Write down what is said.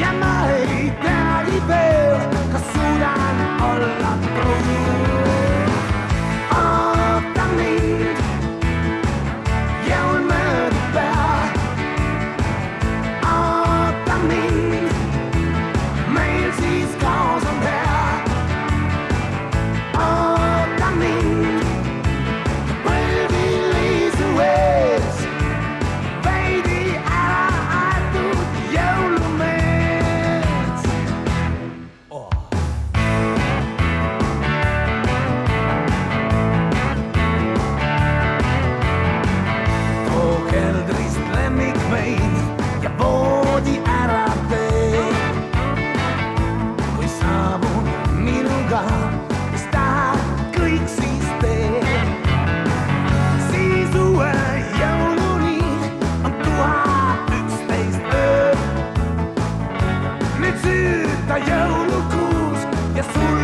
ja ma ei teagi veel, kas suudan olla truu. Oota mind, jõuan mööda pea. Oota mind, meil siis kaos on hea. Oota mind, põlviliisu ees, veidi ära aetud jõulumees. Too keldrist lemmik vein ja voodi ära tee. Kui saabun minuga, mis tahab kõik siis tee. Siis uue jõuluni on 1011 öö. Nüüd süüta jõulukuus ja sul